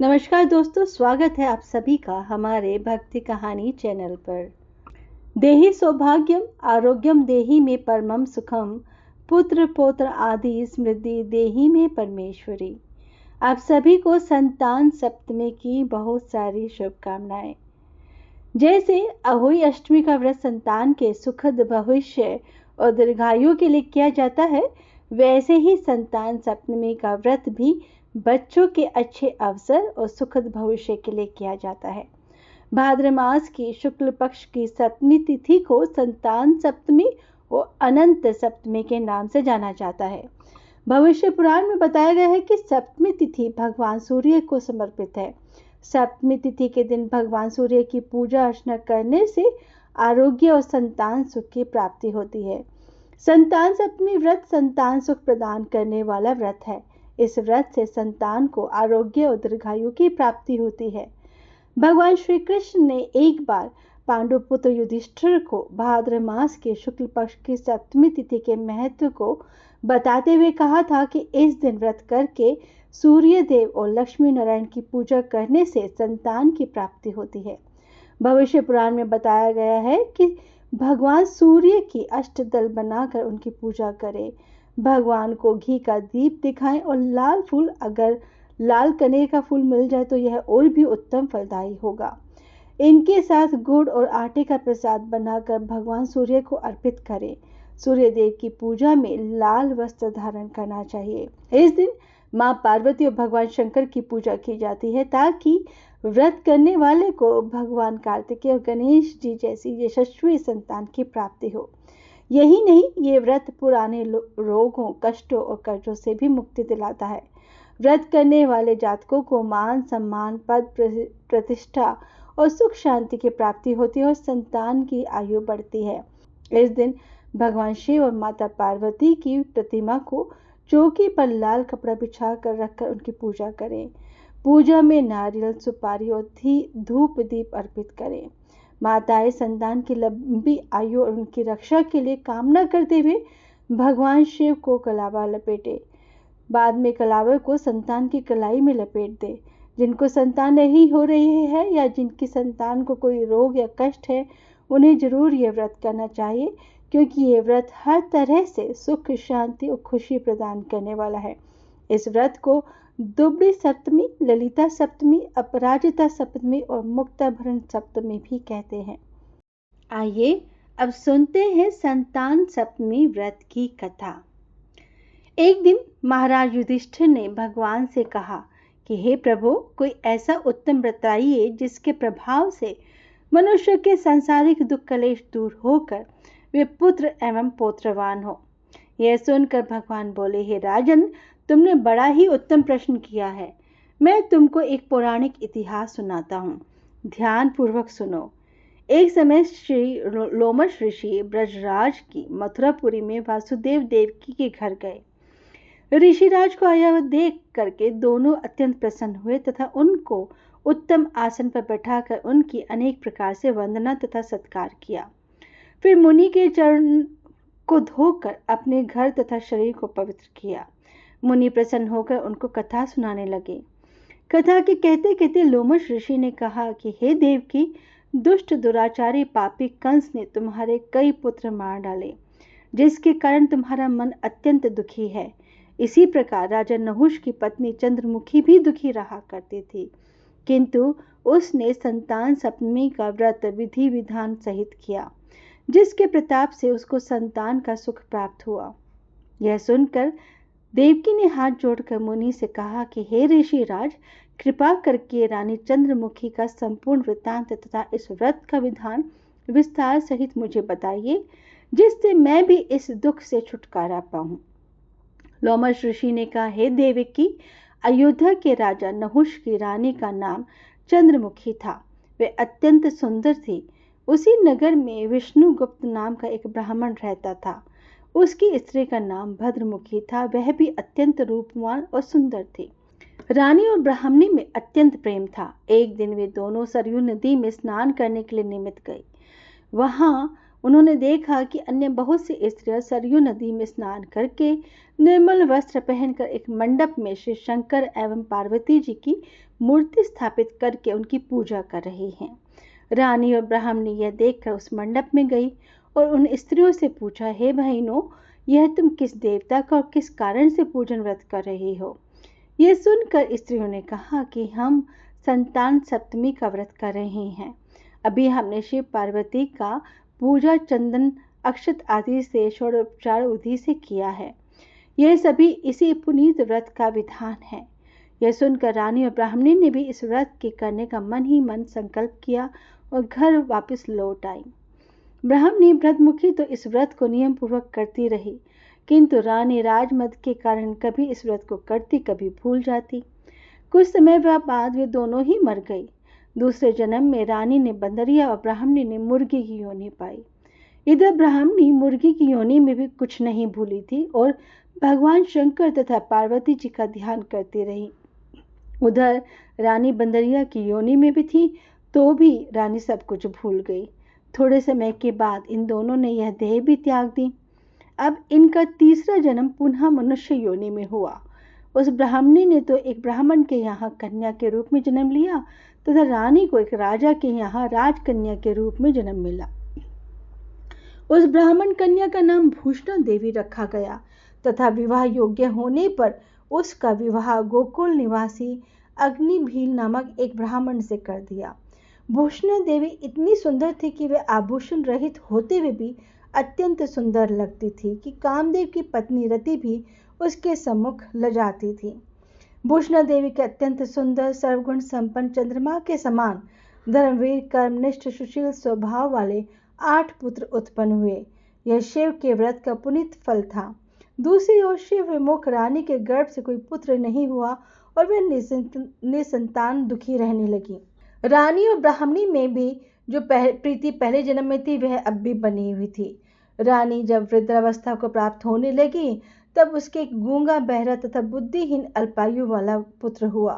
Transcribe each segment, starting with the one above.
नमस्कार दोस्तों, स्वागत है आप सभी का हमारे भक्ति कहानी चैनल पर। देहि सौभाग्यम आरोग्यम देहि में परमम सुखम, पुत्र पौत्र आदि स्मृति देहि में परमेश्वरी। आप सभी को संतान सप्तमी की बहुत सारी शुभकामनाएं। जैसे अहोई अष्टमी का व्रत संतान के सुखद भविष्य और दीर्घायु के लिए किया जाता है, वैसे ही संतान सप्तमी का व्रत भी बच्चों के अच्छे अवसर और सुखद भविष्य के लिए किया जाता है। भाद्र मास की शुक्ल पक्ष की सप्तमी तिथि को संतान सप्तमी और अनंत सप्तमी के नाम से जाना जाता है। भविष्य पुराण में बताया गया है कि सप्तमी तिथि भगवान सूर्य को समर्पित है। सप्तमी तिथि के दिन भगवान सूर्य की पूजा अर्चना करने से आरोग्य और संतान सुख की प्राप्ति होती है। संतान सप्तमी व्रत संतान सुख प्रदान करने वाला व्रत है। इस व्रत से संतान को आरोग्य और दीर्घायु की प्राप्ति होती है। भगवान श्री कृष्ण ने एक बार पांडुपुत्र युधिष्ठिर को भाद्र मास के शुक्ल पक्ष की सप्तमी तिथि के महत्व को बताते हुए कहा था कि इस दिन व्रत करके सूर्य देव और लक्ष्मी नारायण की पूजा करने से संतान की प्राप्ति होती है। भविष्य पुराण में बताया गया है कि भगवान सूर्य की अष्टदल बनाकर उनकी पूजा करें, भगवान को घी का दीप दिखाएं और लाल फूल, अगर लाल कनेर का फूल मिल जाए तो यह और भी उत्तम फलदायी होगा। इनके साथ गुड़ और आटे का प्रसाद बनाकर भगवान सूर्य को अर्पित करें। सूर्य देव की पूजा में लाल वस्त्र धारण करना चाहिए। इस दिन मां पार्वती और भगवान शंकर की पूजा की जाती है ताकि व्रत करने वाले को भगवान कार्तिकेय और गणेश जी जैसी यशस्वी संतान की प्राप्ति हो। यही नहीं, ये व्रत पुराने रोगों, कष्टों और कर्जों से भी मुक्ति दिलाता है। व्रत करने वाले जातकों को मान सम्मान, पद प्रतिष्ठा और सुख शांति की प्राप्ति होती है और संतान की आयु बढ़ती है। इस दिन भगवान शिव और माता पार्वती की प्रतिमा को चौकी पर लाल कपड़ा बिछा कर रखकर उनकी पूजा करें। पूजा में नारियल, सुपारी और धूप दीप अर्पित करें। माताएं संतान की लंबी आयु और उनकी रक्षा के लिए कामना करते हुए भगवान शिव को कलावा लपेटे। बाद में कलावे को संतान की कलाई में लपेट दे। जिनको संतान नहीं हो रही है या जिनकी संतान को कोई रोग या कष्ट है, उन्हें जरूर ये व्रत करना चाहिए, क्योंकि ये व्रत हर तरह से सुख, शांति और खुशी प्रदान करने वाला है। इस व्रत को दुबड़ी सप्तमी, ललिता सप्तमी, अपराजिता सप्तमी और मुक्ताभरण सप्तमी भी कहते हैं। आइए अब सुनते हैं संतान सप्तमी व्रत की कथा। एक दिन महाराज युधिष्ठिर ने भगवान से कहा कि हे प्रभु, कोई ऐसा उत्तम व्रत बताइए जिसके प्रभाव से मनुष्य के सांसारिक दुख कलेश दूर होकर वे पुत्र एवं पौत्रवान हो। यह सुनकर भगवान बोले, हे राजन, तुमने बड़ा ही उत्तम प्रश्न किया है। मैं तुमको एक पौराणिक इतिहास सुनाता हूँ, ध्यान पूर्वक सुनो। एक समय श्री लोमश ऋषि ब्रजराज की मथुरापुरी में वासुदेव देवकी के घर गए। ऋषिराज को आया देख करके दोनों अत्यंत प्रसन्न हुए तथा उनको उत्तम आसन पर बैठाकर उनकी अनेक प्रकार से वंदना तथा सत्कार किया। फिर मुनि के चरण को धोकर अपने घर तथा शरीर को पवित्र किया। मुनि प्रसन्न होकर उनको कथा सुनाने लगे। कथा के कहते कहते लोमश ऋषि ने कहा कि हे देवकी, दुष्ट दुराचारी पापी कंस ने तुम्हारे कई पुत्र मार डाले, जिसके कारण तुम्हारा मन अत्यंत दुखी है। इसी प्रकार राजा नहुष की पत्नी चंद्रमुखी भी दुखी रहा करती थी, किंतु उसने संतान सप्तमी का व्रत विधि विधान सहित किया, जिसके प्रताप से उसको संतान का सुख प्राप्त हुआ। यह सुनकर देवकी ने हाथ जोड़कर मुनि से कहा कि हे ऋषिराज, कृपा करके रानी चंद्रमुखी का संपूर्ण वृत्तांत तथा इस व्रत का विधान विस्तार सहित मुझे बताइए, जिससे मैं भी इस दुख से छुटकारा पाऊं। लोमश ऋषि ने कहा, हे देवकी, अयोध्या के राजा नहुष की रानी का नाम चंद्रमुखी था। वे अत्यंत सुंदर थी। उसी नगर में विष्णुगुप्त नाम का एक ब्राह्मण रहता था। उसकी स्त्री का नाम भद्रमुखी था। वह भी अत्यंत रूपवान और सुंदर थी। रानी और ब्राह्मणी में अत्यंत प्रेम था। एक दिन वे दोनों सरयू नदी में स्नान करने के लिए निमित्त गए। वहां उन्होंने देखा कि अन्य बहुत सी स्त्रियां सरयू नदी में स्नान करके निर्मल वस्त्र पहनकर एक मंडप में श्री शंकर एवं पार्वती जी की मूर्ति स्थापित करके उनकी पूजा कर रही हैं। रानी और ब्राह्मणी यह देखकर उस मंडप में गई और उन स्त्रियों से पूछा, हे बहनों, यह तुम किस देवता का और किस कारण से पूजन व्रत कर रही हो? यह सुनकर स्त्रियों ने कहा कि हम संतान सप्तमी का व्रत कर रहे हैं। अभी हमने शिव पार्वती का पूजा चंदन अक्षत आदि से षोडोपचार विधि से किया है। यह सभी इसी पुनीत व्रत का विधान है। यह सुनकर रानी और ब्राह्मणी ने भी इस व्रत के करने का मन ही मन संकल्प किया और घर वापस लौट आई। ब्राह्मणी व्रतमुखी तो इस व्रत को नियम पूर्वक करती रही, किंतु रानी राजमद के कारण कभी इस व्रत को करती, कभी भूल जाती। कुछ समय बाद वे दोनों ही मर गई। दूसरे जन्म में रानी ने बंदरिया और ब्राह्मणी ने मुर्गी की योनि पाई। इधर ब्राह्मणी मुर्गी की योनि में भी कुछ नहीं भूली थी और भगवान शंकर तथा पार्वती जी का ध्यान करती रही। उधर रानी बंदरिया की योनि में भी थी, तो भी रानी सब कुछ भूल गई। थोड़े समय के बाद इन दोनों ने यह देह भी त्याग दी। अब इनका तीसरा जन्म पुनः मनुष्य योनि में हुआ। उस ब्राह्मणी ने तो एक ब्राह्मण के यहाँ कन्या के रूप में जन्म लिया तथा रानी को एक राजा के यहाँ राजकन्या के रूप में जन्म मिला। उस ब्राह्मण कन्या का नाम भूषणा देवी रखा गया तथा विवाह योग्य होने पर उसका विवाह गोकुल निवासी अग्निभील नामक एक ब्राह्मण से कर दिया। भूषणा देवी इतनी सुंदर थी कि वे आभूषण रहित होते हुए भी अत्यंत सुंदर लगती थी कि कामदेव की पत्नी रति भी उसके सम्मुख लजाती थी। भूषणा देवी के अत्यंत सुंदर सर्वगुण संपन्न चंद्रमा के समान धर्मवीर कर्मनिष्ठ सुशील स्वभाव वाले 8 पुत्र उत्पन्न हुए। यह शिव के व्रत का पुनीत फल था। दूसरी ओर शिव विमुख रानी के गर्भ से कोई पुत्र नहीं हुआ और वह निसंतान दुखी रहने लगी। रानी और ब्राह्मणी में भी जो प्रीति पहले जन्म में थी वह अब भी बनी हुई थी। रानी जब वृद्धावस्था को प्राप्त होने लगी तब उसके एक गूंगा, बहरा तथा बुद्धिहीन अल्पायु वाला पुत्र हुआ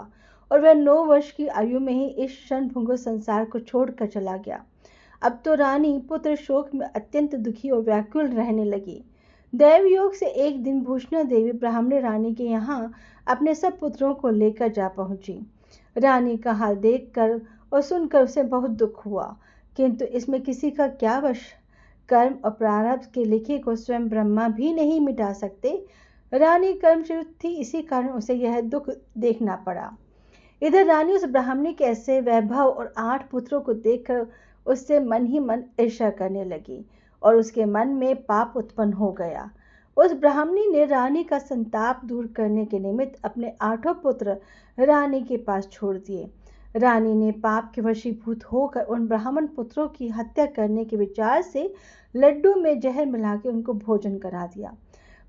और वह 9 वर्ष की आयु में ही इस क्षणभंगुर संसार को छोड़कर चला गया। अब तो रानी पुत्र शोक में अत्यंत दुखी और व्याकुल रहने लगी। दैव योग से एक दिन भूषणा देवी ब्राह्मणी रानी के यहाँ अपने सब पुत्रों को लेकर जा पहुंची। रानी का हाल देखकर और सुनकर उसे बहुत दुख हुआ, किंतु इसमें किसी का क्या वश। कर्म और प्रारब्ध के लिखे को स्वयं ब्रह्मा भी नहीं मिटा सकते। रानी कर्मशूर थी, इसी कारण उसे यह दुख देखना पड़ा। इधर रानी उस ब्राह्मणी के ऐसे वैभव और 8 पुत्रों को देखकर उससे मन ही मन ईर्ष्या करने लगी और उसके मन में पाप उत्पन्न हो गया। उस ब्राह्मणी ने रानी का संताप दूर करने के निमित्त अपने 8 पुत्र रानी के पास छोड़ दिए। रानी ने पाप के वशीभूत होकर उन ब्राह्मण पुत्रों की हत्या करने के विचार से लड्डू में जहर मिला के उनको भोजन करा दिया,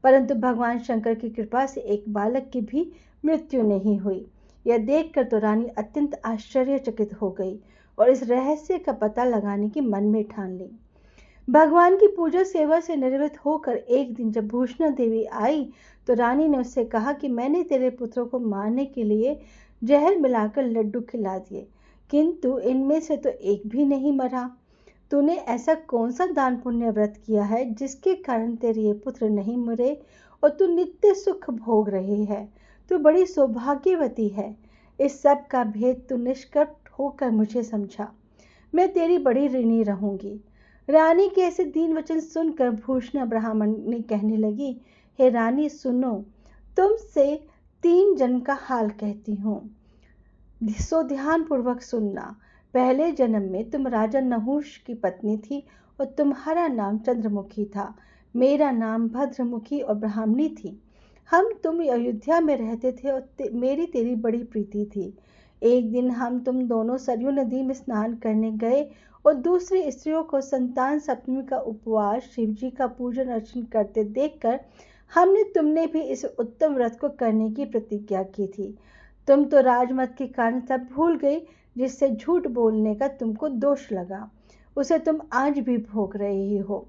परंतु भगवान शंकर की कृपा से एक बालक की भी मृत्यु नहीं हुई। यह देखकर तो रानी अत्यंत आश्चर्यचकित हो गई और इस रहस्य का पता लगाने की मन में ठान ली। भगवान की पूजा सेवा से निवृत्त होकर एक दिन जब भूषणा देवी आई तो रानी ने उससे कहा कि मैंने तेरे पुत्रों को मारने के लिए जहर मिलाकर लड्डू खिला दिए, किंतु इनमें से तो एक भी नहीं मरा। तूने ऐसा कौन सा दान पुण्य व्रत किया है जिसके कारण तेरे ये पुत्र नहीं मरे और तू नित्य सुख भोग रही है? तू बड़ी सौभाग्यवती है। इस सब का भेद तू निष्कपट होकर मुझे समझा। मैं तेरी बड़ी ऋणी रहूंगी। रानी के ऐसे दीन वचन सुनकर भूषणा ब्राह्मणी कहने लगी, हे रानी सुनो, तुमसे 3 जन्म का हाल कहती हूँ, सो ध्यान पूर्वक सुनना। पहले जन्म में तुम राजा नहुष की पत्नी थी और तुम्हारा नाम चंद्रमुखी था। मेरा नाम भद्रमुखी और ब्राह्मणी थी। तुम अयोध्या में रहते थे और मेरी तेरी बड़ी प्रीति थी। एक दिन हम तुम दोनों सरयू नदी में स्नान करने गए और दूसरी स्त्रियों को संतान सप्तमी का उपवास, शिवजी का पूजन अर्चन करते देखकर तुमने भी इस उत्तम व्रत को करने की प्रतिज्ञा की थी। तुम तो राजमत के कारण सब भूल गई, जिससे झूठ बोलने का तुमको दोष लगा, उसे तुम आज भी भोग रही हो।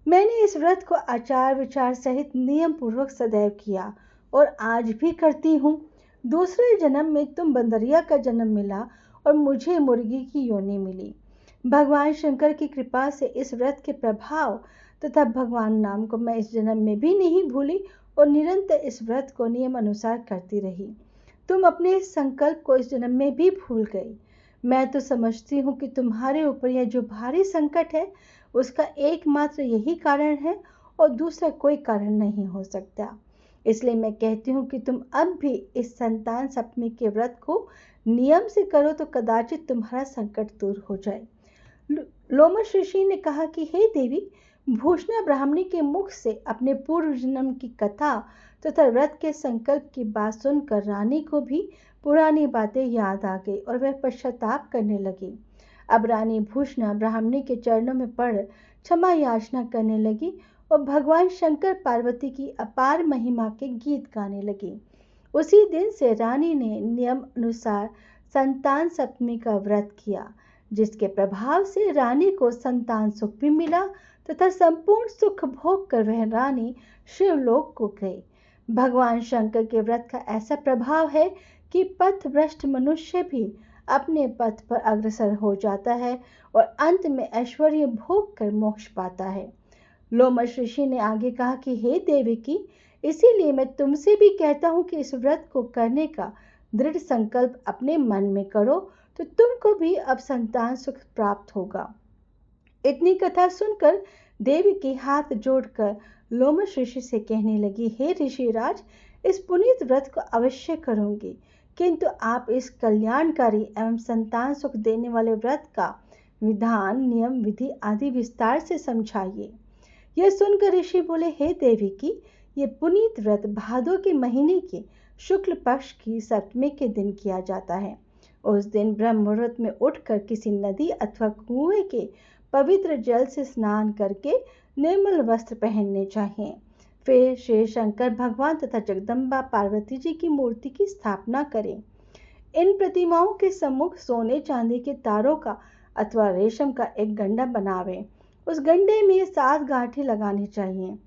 मैंने इस व्रत को आचार विचार सहित नियम पूर्वक सदैव किया और आज भी करती हूँ। दूसरे जन्म में तुम बंदरिया का जन्म मिला और मुझे मुर्गी की योनि मिली। भगवान शंकर की कृपा से इस व्रत के प्रभाव तथा भगवान नाम को मैं इस जन्म में भी नहीं भूली और निरंतर इस व्रत को नियम अनुसार करती रही। तुम अपने इस संकल्प को इस जन्म में भी भूल गई। मैं तो समझती हूँ कि तुम्हारे ऊपर यह जो भारी संकट है उसका एकमात्र यही कारण है और दूसरा कोई कारण नहीं हो सकता। इसलिए मैं कहती हूँ कि तुम अब भी इस संतान सप्तमी के व्रत को नियम से करो तो कदाचित तुम्हारा संकट दूर हो जाए। लोमश ऋषि ने कहा कि हे देवी, भूषणा ब्राह्मणी के मुख से अपने पूर्व जन्म की कथा तथा व्रत के संकल्प की बात सुनकर रानी को भी पुरानी बातें याद आ गई और वह पश्चाताप करने लगी। अब रानी भूषणा ब्राह्मणी के चरणों में पड़ क्षमा याचना करने लगी और भगवान शंकर पार्वती की अपार महिमा के गीत गाने लगी। उसी दिन से रानी ने नियम अनुसार संतान सप्तमी का व्रत किया, जिसके प्रभाव से रानी को संतान सुख भी मिला तथा संपूर्ण सुख भोग कर वह रानी शिवलोक को गई। भगवान शंकर के व्रत का ऐसा प्रभाव है कि पथभ्रष्ट मनुष्य भी अपने पथ पर अग्रसर हो जाता है और अंत में ऐश्वर्य भोग कर मोक्ष पाता है। लोमश ऋषि ने आगे कहा कि हे देवकी, इसीलिए मैं तुमसे भी कहता हूँ कि इस व्रत को करने का दृढ़ संकल्प अपने मन में करो तो तुमको भी अब संतान सुख प्राप्त होगा। इतनी कथा सुनकर देवकी हाथ जोड़कर लोमश ऋषि से कहने लगी, हे ऋषिराज, इस पुनीत व्रत को अवश्य करूंगी, किंतु आप इस कल्याणकारी एवं संतान सुख देने वाले व्रत का विधान, नियम, विधि आदि विस्तार से समझाइए। यह सुनकर ऋषि बोले, हे देवकी, ये पुनीत व्रत भादो के महीने के शुक्ल पक्ष की सप्तमी के दिन किया जाता है। उस दिन ब्रह्म मुहूर्त में उठकर किसी नदी अथवा कुएं के पवित्र जल से स्नान करके निर्मल वस्त्र पहनने चाहिए। फिर श्री शंकर भगवान तथा जगदम्बा पार्वती जी की मूर्ति की स्थापना करें। इन प्रतिमाओं के सम्मुख सोने चांदी के तारों का अथवा रेशम का एक गंडा बनावें। उस गंडे में 7 गांठें लगानी चाहिए।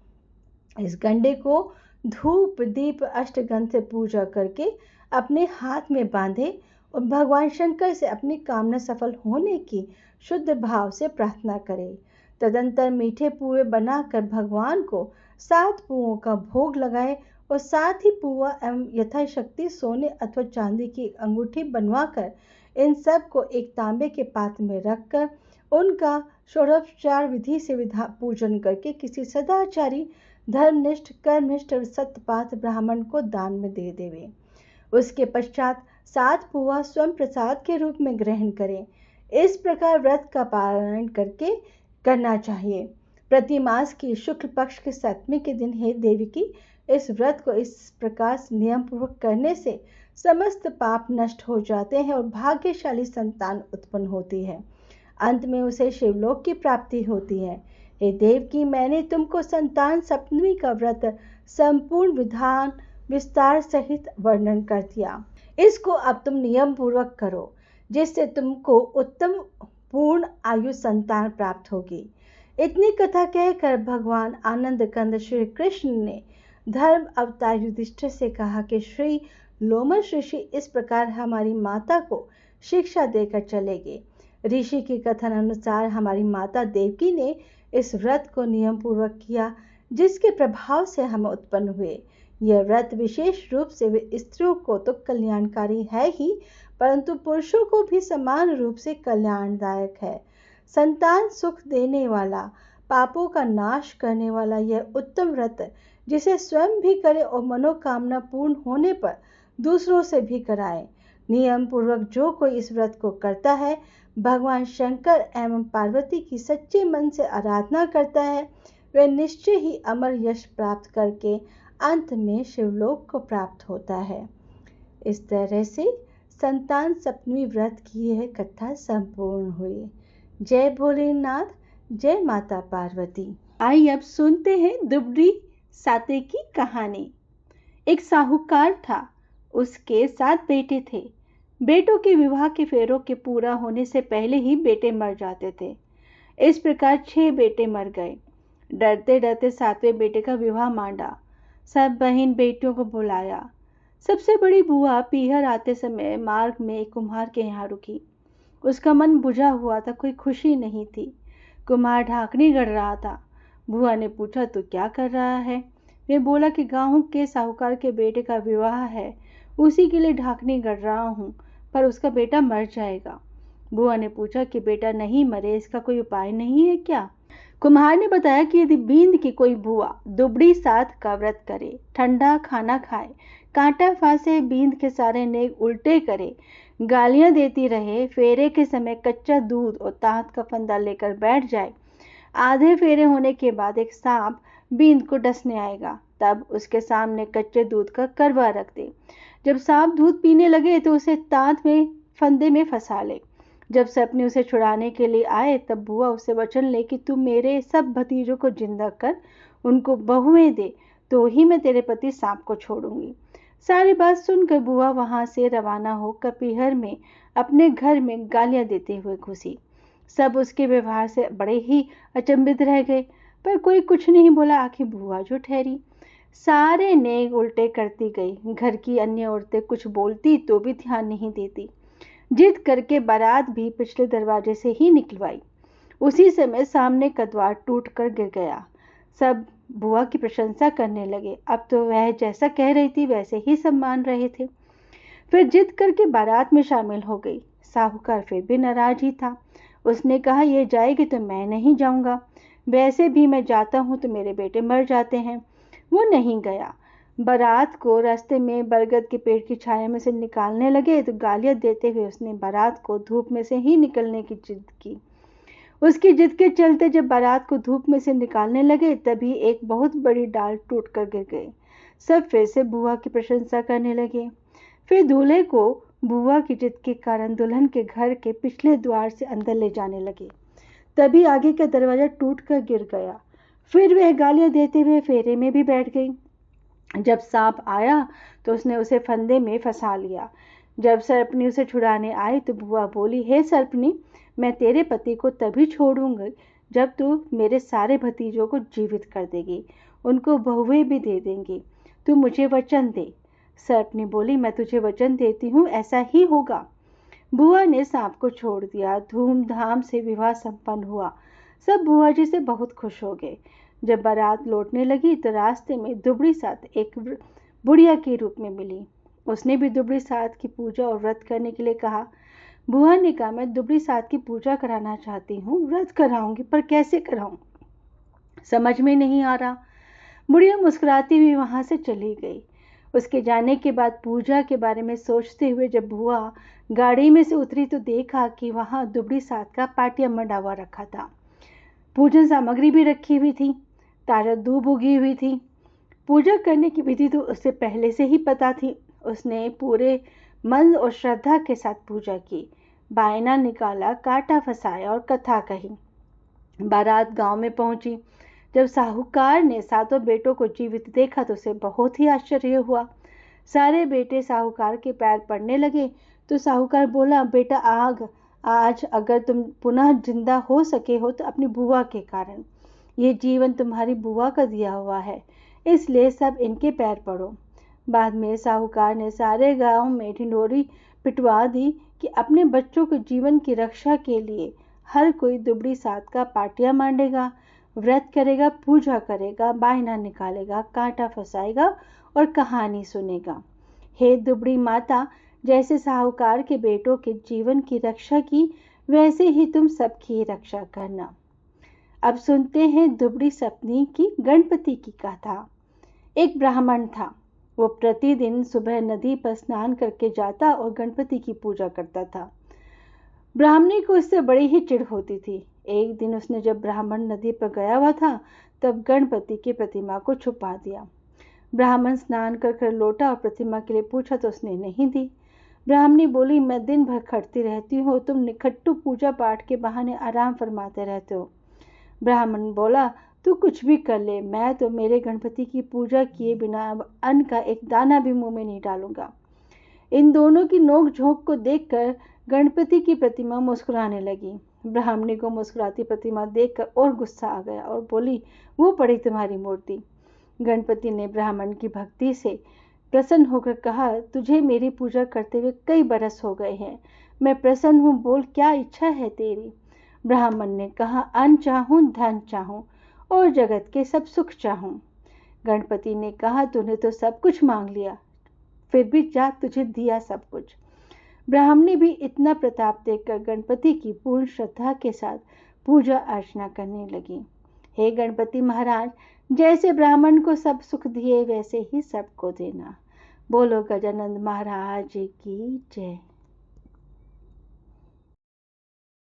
इस गंडे को धूप दीप अष्टगंध से पूजा करके अपने हाथ में बांधे और भगवान शंकर से अपनी कामना सफल होने की शुद्ध भाव से प्रार्थना करें। तदंतर मीठे पुए बनाकर भगवान को 7 पुओं का भोग लगाए और साथ ही पुआ एवं यथाशक्ति सोने अथवा चांदी की अंगूठी बनवाकर इन सब को एक तांबे के पात्र में रखकर उनका षोडशोपचार विधि से पूजन करके किसी सदाचारी, धर्मनिष्ठ, कर्मनिष्ठ और सत्यपात्र ब्राह्मण को दान में दे देवे। उसके पश्चात 7 पुआ स्वयं प्रसाद के रूप में ग्रहण करें। इस प्रकार व्रत का पालन करके करना चाहिए। प्रति मास की शुक्ल पक्ष के सप्तमी के दिन हे देवकी, इस व्रत को इस प्रकार नियम पूर्वक करने से समस्त पाप नष्ट हो जाते हैं और भाग्यशाली संतान उत्पन्न होती है। अंत में उसे शिवलोक की प्राप्ति होती है। हे देवकी, मैंने तुमको संतान सप्तमी का व्रत संपूर्ण विधान विस्तार सहित वर्णन कर दिया। इसको अब तुम नियम पूर्वक करो, जिससे तुमको उत्तम पूर्ण आयु संतान प्राप्त होगी। इतनी कथा कहकर भगवान आनंद कंद श्री कृष्ण ने धर्म अवतार युधिष्ठिर से कहा कि श्री लोमश ऋषि इस प्रकार हमारी माता को शिक्षा देकर चले गए। ऋषि की कथन अनुसार हमारी माता देवकी ने इस व्रत को नियम पूर्वक किया, जिसके प्रभाव से हम उत्पन्न हुए। यह व्रत विशेष रूप से स्त्रियों को तो कल्याणकारी है ही, परंतु पुरुषों को भी समान रूप से कल्याणदायक है। संतान सुख देने वाला, पापों का नाश करने वाला यह उत्तम व्रत, जिसे स्वयं भी करे और मनोकामना पूर्ण होने पर दूसरों से भी कराए। नियम पूर्वक जो कोई इस व्रत को करता है, भगवान शंकर एवं पार्वती की सच्चे मन से आराधना करता है, वह निश्चय ही अमर यश प्राप्त करके अंत में शिवलोक को प्राप्त होता है। इस तरह से संतान सप्तमी व्रत की यह कथा संपूर्ण हुई। जय भोलेनाथ, जय माता पार्वती। आइए अब सुनते हैं दुबड़ी साते की कहानी। एक साहूकार था, उसके 7 बेटे थे। बेटों के विवाह के फेरों के पूरा होने से पहले ही बेटे मर जाते थे। इस प्रकार 6 बेटे मर गए। डरते डरते 7वें बेटे का विवाह मांडा। सब बहन बेटियों को बुलाया। सबसे बड़ी बुआ पीहर आते समय मार्ग में एक कुम्हार के यहाँ रुकी। उसका मन बुझा हुआ था, कोई खुशी नहीं थी। कुम्हार ढाकनी गढ़ रहा था। बुआ ने पूछा, तू क्या कर रहा है? वे बोला कि गांव के साहूकार के बेटे का विवाह है, उसी के लिए ढाकनी गढ़ रहा हूँ, पर उसका बेटा मर जाएगा। बुआ ने पूछा कि बेटा नहीं मरे, इसका कोई उपाय नहीं है क्या? कुम्हार ने बताया कि यदि बींद की कोई बुआ दुबड़ी साथ का व्रत करे, ठंडा खाना खाए, कांटा फांसे, बींद के सारे नेग उल्टे करे, गालियां देती रहे, फेरे के समय कच्चा दूध और तांत का फंदा लेकर बैठ जाए, आधे फेरे होने के बाद एक सांप बींद को डसने आएगा, तब उसके सामने कच्चे दूध का करवा रख दे। जब सांप दूध पीने लगे तो उसे तांत में फंदे में फंसा ले। जब सपनी उसे छुड़ाने के लिए आए तब बुआ उसे वचन ले कि तू मेरे सब भतीजों को जिंदा कर, उनको बहुएं दे, तो ही मैं तेरे पति सांप को छोड़ूंगी। सारी बात सुनकर बुआ वहां से रवाना हो कपीहर में अपने घर में गालियां देते हुए घुसी। सब उसके व्यवहार से बड़े ही अचंभित रह गए, पर कोई कुछ नहीं बोला। आखिर बुआ जो ठहरी, सारे नेग उल्टे करती गई। घर की अन्य औरतें कुछ बोलती तो भी ध्यान नहीं देती। जिद करके बारात भी पिछले दरवाजे से ही निकलवाई। उसी समय सामने का द्वार टूटकर गिर गया। सब बुआ की प्रशंसा करने लगे। अब तो वह जैसा कह रही थी वैसे ही सब मान रहे थे। फिर जिद करके बारात में शामिल हो गई। साहूकार फिर भी नाराज ही था। उसने कहा, ये जाएगी तो मैं नहीं जाऊंगा, वैसे भी मैं जाता हूं तो मेरे बेटे मर जाते हैं। वो नहीं गया। बारात को रास्ते में बरगद के पेड़ की छाया में से निकालने लगे तो गालियां देते हुए उसने बारात को धूप में से ही निकलने की जिद की। उसकी जिद के चलते जब बारात को धूप में से निकालने लगे तभी एक बहुत बड़ी डाल टूटकर गिर गई। सब फिर से बुआ की प्रशंसा करने लगे। फिर दूल्हे को बुआ की जिद के कारण दुल्हन के घर के पिछले द्वार से अंदर ले जाने लगे। तभी आगे का दरवाजा टूटकर गिर गया। फिर वह गालियां देते हुए फेरे में भी बैठ गई। जब सांप आया तो उसने उसे फंदे में फंसा लिया। जब सर्पनी उसे छुड़ाने आई तो बुआ बोली, हे सर्पनी, मैं तेरे पति को तभी छोड़ूंगी जब तू मेरे सारे भतीजों को जीवित कर देगी, उनको बहुएं भी दे देंगी। तू मुझे वचन दे। सर्पनी बोली, मैं तुझे वचन देती हूँ, ऐसा ही होगा। बुआ ने सांप को छोड़ दिया। धूमधाम से विवाह संपन्न हुआ। सब बुआ जी से बहुत खुश हो गए। जब बारात लौटने लगी तो रास्ते में दुबड़ी साथ एक बुढ़िया के रूप में मिली। उसने भी दुबड़ी साथ की पूजा और व्रत करने के लिए कहा। बुआ ने कहा, मैं दुबड़ी साथ की पूजा कराना चाहती हूँ, व्रत कराऊंगी, पर कैसे कराऊं, समझ में नहीं आ रहा। बुढ़िया मुस्कुराती हुई वहां से चली गई। उसके जाने के बाद पूजा के बारे में सोचते हुए जब बुआ गाड़ी में से उतरी तो देखा कि वहां दुबड़ी साथ का पाटिया मंडावा रखा था। पूजन सामग्री भी रखी हुई थी। ताजा दूब उगी हुई थी। पूजा करने की विधि तो उसे पहले से ही पता थी। उसने पूरे मन और श्रद्धा के साथ पूजा की, बायना निकाला, कांटा फंसाया और कथा कही। बारात गांव में पहुंची। जब साहूकार ने सातों बेटों को जीवित देखा तो उसे बहुत ही आश्चर्य हुआ। सारे बेटे साहूकार के पैर पड़ने लगे तो साहूकार बोला, बेटा आज अगर तुम पुनः जिंदा हो सके हो तो अपनी बुआ के कारण। ये जीवन तुम्हारी बुआ का दिया हुआ है, इसलिए सब इनके पैर पड़ो। बाद में साहूकार ने सारे गांव में ढिंढोरी पिटवा दी कि अपने बच्चों के जीवन की रक्षा के लिए हर कोई दुबड़ी साथ का पाटिया मांडेगा, व्रत करेगा, पूजा करेगा, बायना निकालेगा, कांटा फंसाएगा और कहानी सुनेगा। हे दुबड़ी माता, जैसे साहूकार के बेटों के जीवन की रक्षा की, वैसे ही तुम सबकी रक्षा करना। अब सुनते हैं दुबड़ी सपनी की गणपति की कथा। एक ब्राह्मण था। वो प्रतिदिन सुबह नदी पर स्नान करके जाता और गणपति की पूजा करता था। ब्राह्मणी को इससे बड़ी ही चिढ़ होती थी। एक दिन उसने जब ब्राह्मण नदी पर गया हुआ था तब गणपति की प्रतिमा को छुपा दिया। ब्राह्मण स्नान कर लौटा और प्रतिमा के लिए पूछा तो उसने नहीं दी। ब्राह्मणी बोली, मैं दिन भर खटती रहती हूँ, तुम निखट्टू पूजा पाठ के बहाने आराम फरमाते रहते हो। ब्राह्मण बोला, तू कुछ भी कर ले, मैं तो मेरे गणपति की पूजा किए बिना अन्न का एक दाना भी मुंह में नहीं डालूंगा। इन दोनों की नोक झोंक को देखकर गणपति की प्रतिमा मुस्कुराने लगी। ब्राह्मणी को मुस्कुराती प्रतिमा देखकर और गुस्सा आ गया और बोली, वो पड़ी तुम्हारी मूर्ति। गणपति ने ब्राह्मण की भक्ति से प्रसन्न होकर कहा, तुझे मेरी पूजा करते हुए कई बरस हो गए हैं। मैं प्रसन्न हूँ, बोल क्या इच्छा है तेरी। ब्राह्मण ने कहा, अन्न चाहूं, धन चाहूं और जगत के सब सुख चाहूं। गणपति ने कहा, तूने तो सब कुछ मांग लिया, फिर भी जा, तुझे दिया सब कुछ। ब्राह्मणी भी इतना प्रताप देखकर गणपति की पूर्ण श्रद्धा के साथ पूजा अर्चना करने लगी। हे गणपति महाराज, जैसे ब्राह्मण को सब सुख दिए वैसे ही सबको देना। बोलो गजानंद महाराज की जय।